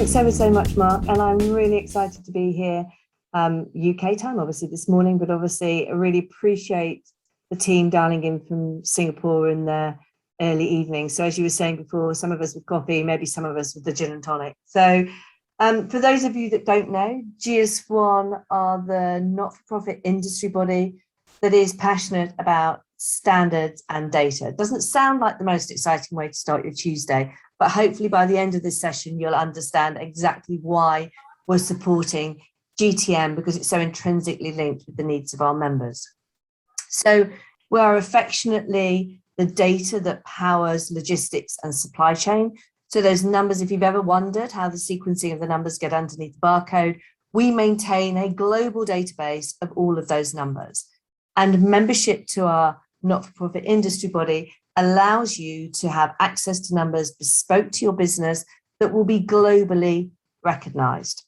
Thanks ever so much, Mark. And I'm really excited to be here, UK time, obviously this morning, but obviously I really appreciate the team dialing in from Singapore in the early evening. So as you were saying before, some of us with coffee, maybe some of us with the gin and tonic. So for those of you that don't know, GS1 are the not-for-profit industry body that is passionate about standards and data. It doesn't sound like the most exciting way to start your Tuesday, but hopefully by the end of this session, you'll understand exactly why we're supporting GTM, because it's so intrinsically linked with the needs of our members. So we are affectionately the data that powers logistics and supply chain. So those numbers, if you've ever wondered how the sequencing of the numbers get underneath the barcode, we maintain a global database of all of those numbers. And membership to our not-for-profit industry body allows you to have access to numbers bespoke to your business that will be globally recognised.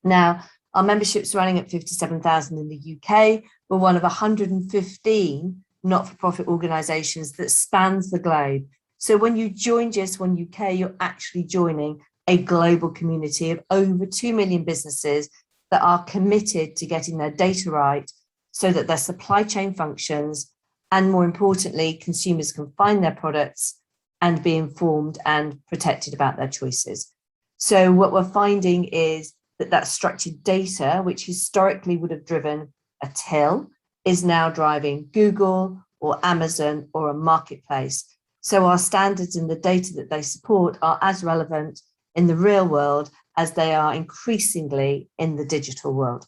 Now, our membership's running at 57,000 in the UK. We're one of 115 not-for-profit organisations that spans the globe. So when you join GS1 UK, you're actually joining a global community of over 2 million businesses that are committed to getting their data right so that their supply chain functions, and more importantly, consumers can find their products and be informed and protected about their choices. So what we're finding is that structured data, which historically would have driven a till, is now driving Google or Amazon or a marketplace. So our standards and the data that they support are as relevant in the real world as they are increasingly in the digital world.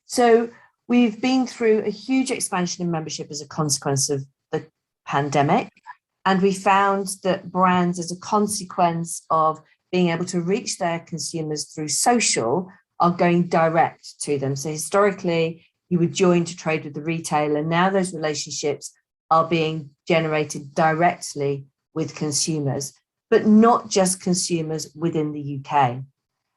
So we've been through a huge expansion in membership as a consequence of the pandemic. And we found that brands, as a consequence of being able to reach their consumers through social, are going direct to them. So historically, you would join to trade with the retailer. Now those relationships are being generated directly with consumers, but not just consumers within the UK.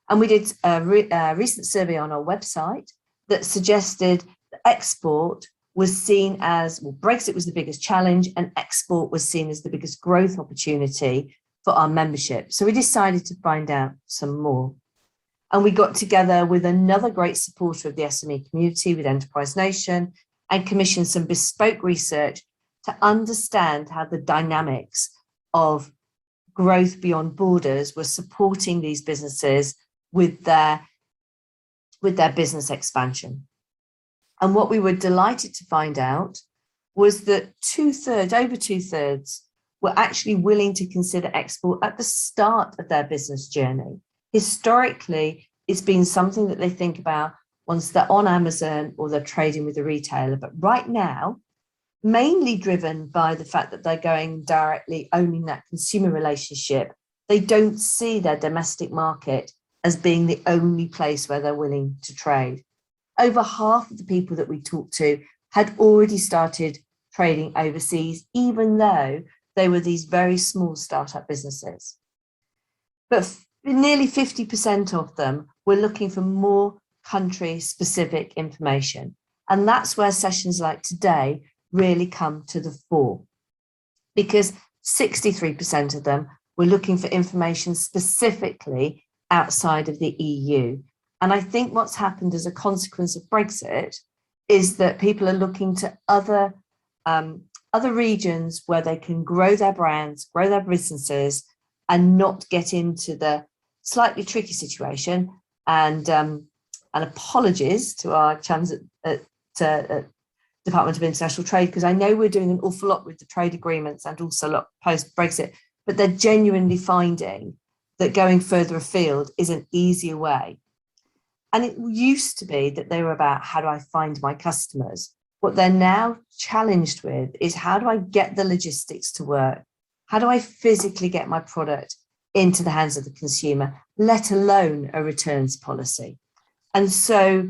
And we did a recent survey on our website that suggested that export was seen as, well, Brexit was the biggest challenge and export was seen as the biggest growth opportunity for our membership. So we decided to find out some more. And we got together with another great supporter of the SME community, with Enterprise Nation, and commissioned some bespoke research to understand how the dynamics of growth beyond borders were supporting these businesses with their business expansion. And what we were delighted to find out was that over two thirds were actually willing to consider export at the start of their business journey. Historically, it's been something that they think about once they're on Amazon or they're trading with a retailer. But right now, mainly driven by the fact that they're going directly, owning that consumer relationship, they don't see their domestic market as being the only place where they're willing to trade. Over half of the people that we talked to had already started trading overseas, even though they were these very small startup businesses. But nearly 50% of them were looking for more country-specific information. And that's where sessions like today really come to the fore, because 63% of them were looking for information specifically outside of the EU. And I think what's happened as a consequence of Brexit is that people are looking to other regions where they can grow their brands, grow their businesses, and not get into the slightly tricky situation. And apologies to our chums at Department of International Trade, because I know we're doing an awful lot with the trade agreements and also a lot post-Brexit, but they're genuinely finding that going further afield is an easier way. And it used to be that they were about, how do I find my customers? What they're now challenged with is, how do I get the logistics to work? How do I physically get my product into the hands of the consumer, let alone a returns policy? And so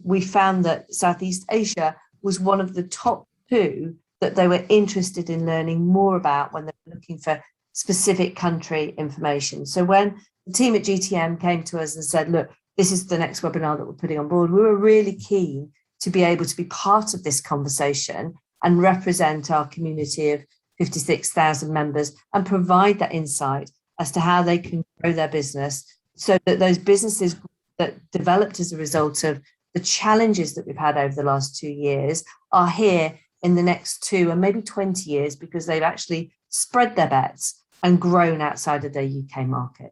we found that Southeast Asia was one of the top 2 that they were interested in learning more about when they were looking for specific country information. So when the team at GTM came to us and said, look, this is the next webinar that we're putting on board, we were really keen to be able to be part of this conversation and represent our community of 56,000 members and provide that insight as to how they can grow their business so that those businesses that developed as a result of the challenges that we've had over the last 2 years are here in the next 2 and maybe 20 years because they've actually spread their bets and grown outside of their UK market.